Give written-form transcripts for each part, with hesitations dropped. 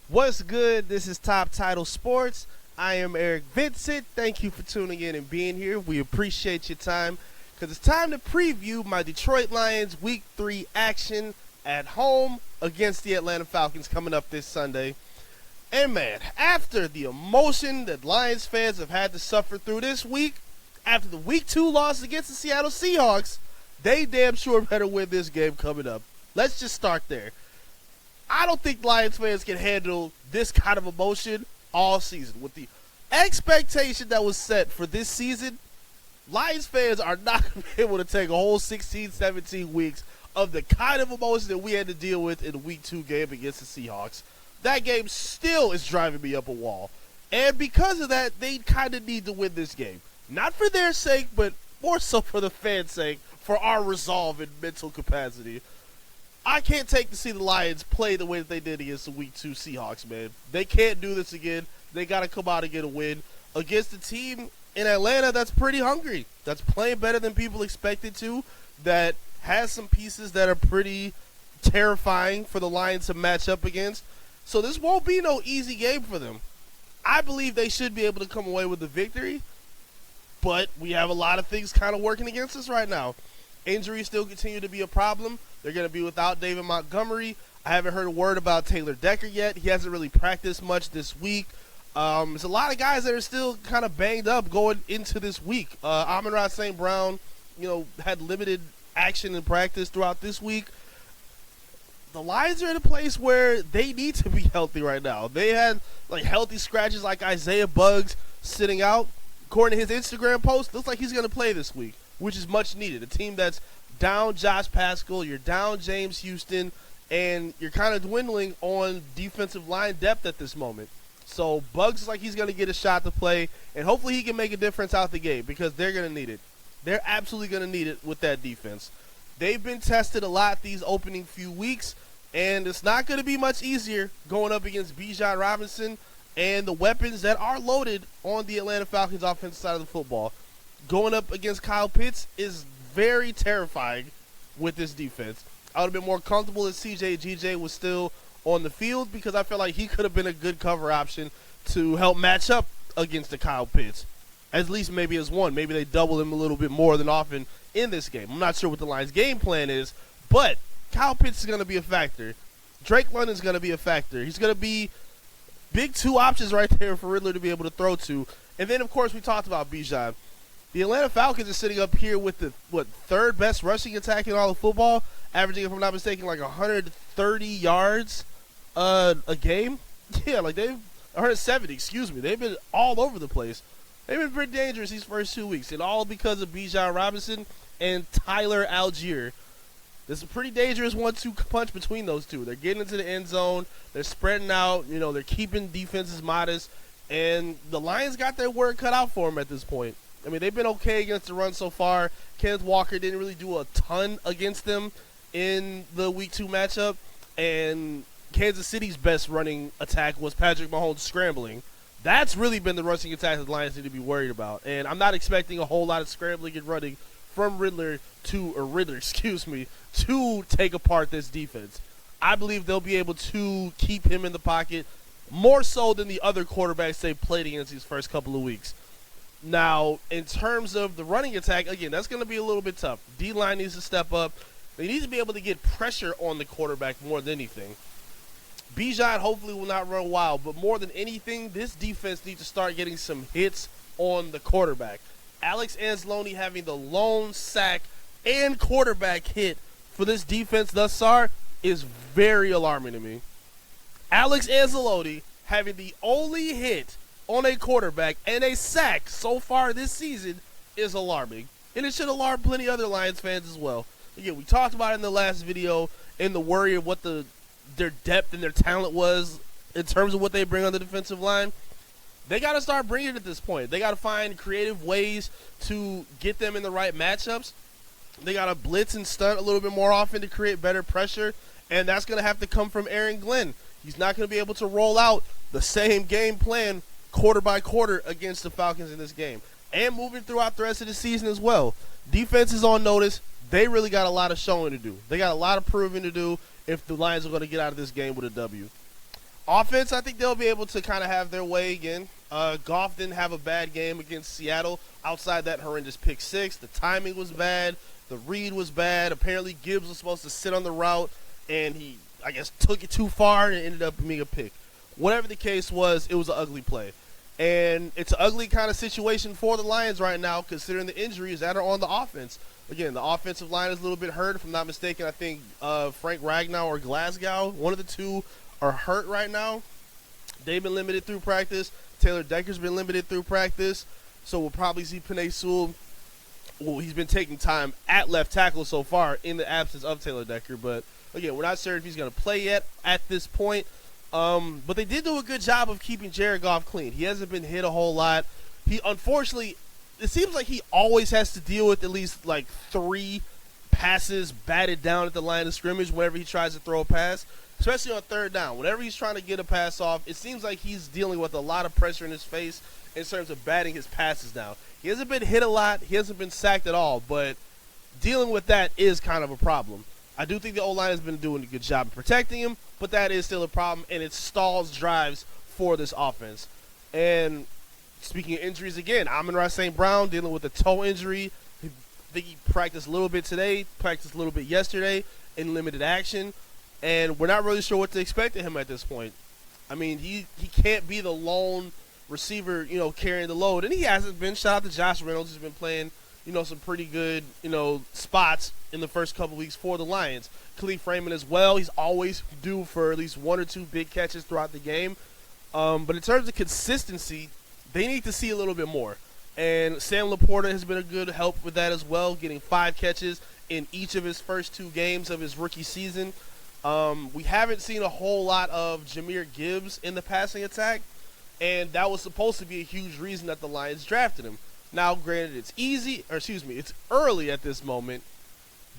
What's good? This is Top Title Sports. I am Eric Vincent. Thank you for tuning in and being here. We appreciate your time because it's time to preview my Detroit Lions Week 3 action at home against the Atlanta Falcons coming up this Sunday. And man, after the emotion that Lions fans have had to suffer through this week, after the Week 2 loss against the Seattle Seahawks, they damn sure better win this game coming up. Let's just start there. I don't think Lions fans can handle this kind of emotion all season. With the expectation that was set for this season, Lions fans are not going to be able to take a whole 16, 17 weeks of the kind of emotion that we had to deal with in the Week 2 game against the Seahawks. That game still is driving me up a wall. And because of that, they kind of need to win this game. Not for their sake, but more so for the fans' sake, for our resolve and mental capacity. I can't take to see the Lions play the way that they did against the Week 2 Seahawks, man. They can't do this again. They got to come out and get a win against a team in Atlanta that's pretty hungry, that's playing better than people expected to, that has some pieces that are pretty terrifying for the Lions to match up against. So this won't be no easy game for them. I believe they should be able to come away with a victory, but we have a lot of things kind of working against us right now. Injuries still continue to be a problem. They're going to be without David Montgomery. I haven't heard a word about Taylor Decker yet. He hasn't really practiced much this week. There's a lot of guys that are still kind of banged up going into this week. Amon-Ra St. Brown, had limited action in practice throughout this week. The Lions are in a place where they need to be healthy right now. They had healthy scratches like Isaiah Buggs sitting out. According to his Instagram post, looks like he's going to play this week, which is much needed. A team that's down Josh Pascal, you're down James Houston, and you're kind of dwindling on defensive line depth at this moment. So Buggs is like he's going to get a shot to play, and hopefully he can make a difference out the game because they're going to need it. They're absolutely going to need it with that defense. They've been tested a lot these opening few weeks, and it's not going to be much easier going up against Bijan Robinson and the weapons that are loaded on the Atlanta Falcons offensive side of the football. Going up against Kyle Pitts is very terrifying with this defense. I would have been more comfortable if CJ was still on the field because I feel like he could have been a good cover option to help match up against the Kyle Pitts. At least maybe as one. Maybe they double him a little bit more than often in this game. I'm not sure what the Lions' game plan is, but Kyle Pitts is going to be a factor. Drake London's going to be a factor. He's going to be big two options right there for Riddler to be able to throw to. And then, of course, we talked about Bijan. The Atlanta Falcons are sitting up here with the, third best rushing attack in all of football, averaging, if I'm not mistaken, 130 yards a game. Yeah, they've 170, excuse me. They've been all over the place. They've been pretty dangerous these first 2 weeks, and all because of Bijan Robinson and Tyler Algier. There's a pretty dangerous 1-2 punch between those two. They're getting into the end zone. They're spreading out. They're keeping defenses modest. And the Lions got their work cut out for them at this point. I mean, they've been okay against the run so far. Kenneth Walker didn't really do a ton against them in the Week 2 matchup. And Kansas City's best running attack was Patrick Mahomes scrambling. That's really been the rushing attack that the Lions need to be worried about. And I'm not expecting a whole lot of scrambling and running from Riddler to take apart this defense. I believe they'll be able to keep him in the pocket more so than the other quarterbacks they played against these first couple of weeks. Now, in terms of the running attack, again, that's going to be a little bit tough. D-line needs to step up. They need to be able to get pressure on the quarterback more than anything. Bijan hopefully will not run wild, but more than anything, this defense needs to start getting some hits on the quarterback. Alex Anzalone having the lone sack and quarterback hit for this defense thus far is very alarming to me. Alex Anzalone having the only hit on a quarterback and a sack so far this season is alarming. And it should alarm plenty of other Lions fans as well. Again, we talked about it in the last video and the worry of what their depth and their talent was in terms of what they bring on the defensive line. They got to start bringing it at this point. They got to find creative ways to get them in the right matchups. They got to blitz and stunt a little bit more often to create better pressure, and that's going to have to come from Aaron Glenn. He's not going to be able to roll out the same game plan quarter by quarter against the Falcons in this game. and moving throughout the rest of the season as well. Defense is on notice. They really got a lot of showing to do. They got a lot of proving to do if the Lions are going to get out of this game with a W. Offense, I think they'll be able to kind of have their way again. Goff didn't have a bad game against Seattle. Outside that horrendous pick six, the timing was bad. The read was bad. Apparently Gibbs was supposed to sit on the route, and he, I guess, took it too far and it ended up being a pick. Whatever the case was, it was an ugly play. And it's an ugly kind of situation for the Lions right now, considering the injuries that are on the offense. Again, the offensive line is a little bit hurt. If I'm not mistaken, I think Frank Ragnow or Glasgow, one of the two, are hurt right now. They've been limited through practice. Taylor Decker's been limited through practice. So we'll probably see Penei Sewell. Well, he's been taking time at left tackle so far in the absence of Taylor Decker. But, again, we're not certain if he's going to play yet at this point. But they did do a good job of keeping Jared Goff clean. He hasn't been hit a whole lot. He, unfortunately, it seems like he always has to deal with at least, like, 3 passes batted down at the line of scrimmage whenever he tries to throw a pass, especially on third down. Whenever he's trying to get a pass off, it seems like he's dealing with a lot of pressure in his face in terms of batting his passes down. He hasn't been hit a lot. He hasn't been sacked at all, but dealing with that is kind of a problem. I do think the O-line has been doing a good job of protecting him, but that is still a problem, and it stalls drives for this offense. And speaking of injuries again, Amon-Ra St. Brown dealing with a toe injury. I think he practiced a little bit today, practiced a little bit yesterday in limited action, and we're not really sure what to expect of him at this point. I mean, he can't be the lone receiver, carrying the load, and he hasn't been. Shout out to Josh Reynolds, who's been playing, some pretty good, spots in the first couple weeks for the Lions. Khalif Raymond as well. He's always due for at least 1 or 2 big catches throughout the game. But in terms of consistency, they need to see a little bit more. And Sam Laporta has been a good help with that as well, getting 5 catches in each of his first 2 games of his rookie season. We haven't seen a whole lot of Jahmyr Gibbs in the passing attack, and that was supposed to be a huge reason that the Lions drafted him. Now, granted, it's early at this moment,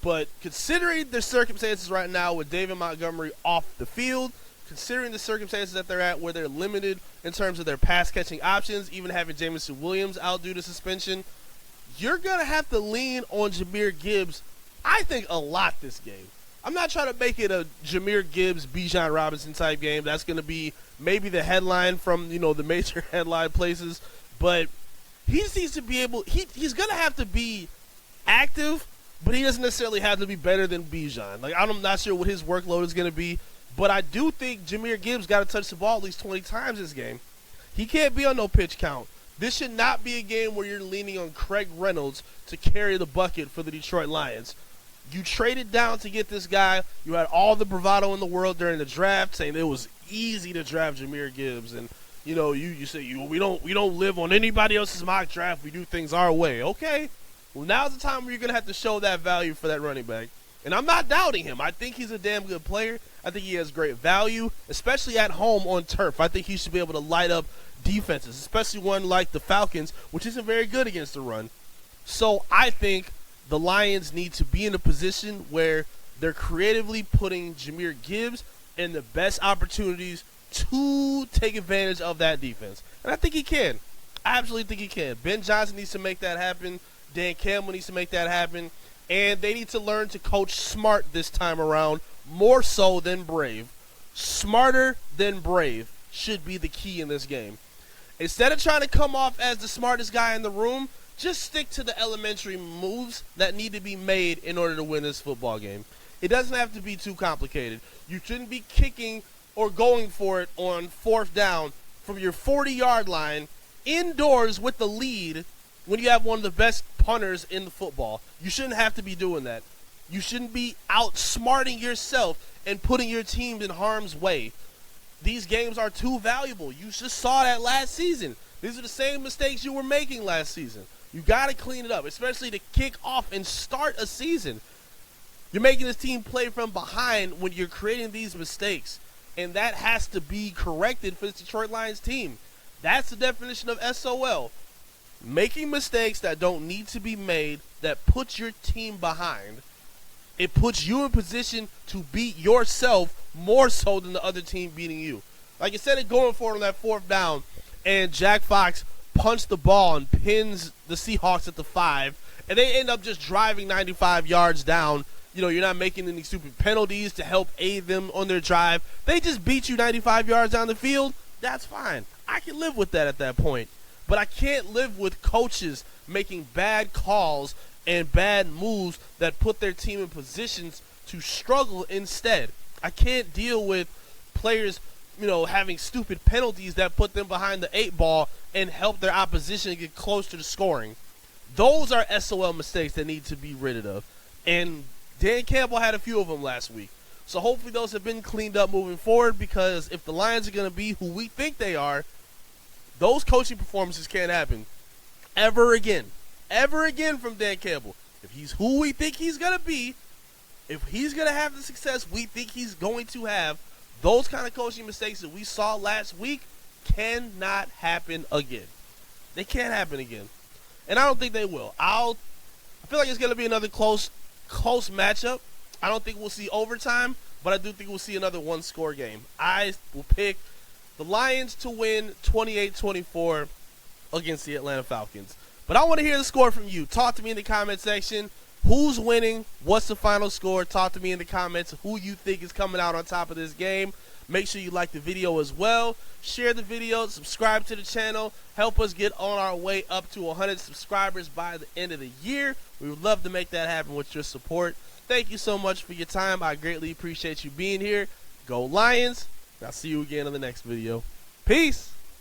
but considering the circumstances right now with David Montgomery off the field, considering the circumstances that they're at where they're limited in terms of their pass-catching options, even having Jameson Williams out due to suspension, you're going to have to lean on Jahmyr Gibbs, I think, a lot this game. I'm not trying to make it a Jahmyr Gibbs, Bijan Robinson type game. That's going to be maybe the headline from, the major headline places. But he just needs to be able – he's going to have to be active, but he doesn't necessarily have to be better than Bijan. Like, I'm not sure what his workload is going to be. But I do think Jahmyr Gibbs got to touch the ball at least 20 times this game. He can't be on no pitch count. This should not be a game where you're leaning on Craig Reynolds to carry the bucket for the Detroit Lions. You traded down to get this guy. You had all the bravado in the world during the draft, saying it was easy to draft Jahmyr Gibbs, and you say we don't live on anybody else's mock draft. We do things our way. Okay, well now's the time where you're gonna have to show that value for that running back. And I'm not doubting him. I think he's a damn good player. I think he has great value, especially at home on turf. I think he should be able to light up defenses, especially one like the Falcons, which isn't very good against the run. So I think the Lions need to be in a position where they're creatively putting Jahmyr Gibbs in the best opportunities to take advantage of that defense. And I think he can. I absolutely think he can. Ben Johnson needs to make that happen. Dan Campbell needs to make that happen. And they need to learn to coach smart this time around, more so than brave. Smarter than brave should be the key in this game. Instead of trying to come off as the smartest guy in the room, just stick to the elementary moves that need to be made in order to win this football game. It doesn't have to be too complicated. You shouldn't be kicking or going for it on 4th down from your 40-yard line indoors with the lead when you have one of the best punters in the football. You shouldn't have to be doing that. You shouldn't be outsmarting yourself and putting your team in harm's way. These games are too valuable. You just saw that last season. These are the same mistakes you were making last season. You got to clean it up, especially to kick off and start a season. You're making this team play from behind when you're creating these mistakes, and that has to be corrected for the Detroit Lions team. That's the definition of SOL. Making mistakes that don't need to be made that puts your team behind. It puts you in position to beat yourself more so than the other team beating you. Like instead of going for it on that 4th down and Jack Fox punts the ball and pins the Seahawks at the 5, and they end up just driving 95 yards down. You know, you're not making any stupid penalties to help aid them on their drive. They just beat you 95 yards down the field. That's fine. I can live with that at that point. But I can't live with coaches making bad calls and bad moves that put their team in positions to struggle instead. I can't deal with players, you know, having stupid penalties that put them behind the 8 ball and help their opposition get close to the scoring. Those are SOL mistakes that need to be rid of. And Dan Campbell had a few of them last week. So hopefully those have been cleaned up moving forward, because if the Lions are going to be who we think they are, those coaching performances can't happen ever again. Ever again from Dan Campbell. If he's who we think he's going to be, if he's going to have the success we think he's going to have, those kind of coaching mistakes that we saw last week cannot happen again. They can't happen again. And I don't think they will. I feel like it's going to be another close matchup. I don't think we'll see overtime, but I do think we'll see another one-score game. I will pick the Lions to win 28-24 against the Atlanta Falcons. But I want to hear the score from you. Talk to me in the comment section. Who's winning? What's the final score? Talk to me in the comments who you think is coming out on top of this game. Make sure you like the video as well. Share the video. Subscribe to the channel. Help us get on our way up to 100 subscribers by the end of the year. We would love to make that happen with your support. Thank you so much for your time. I greatly appreciate you being here. Go Lions. I'll see you again in the next video. Peace.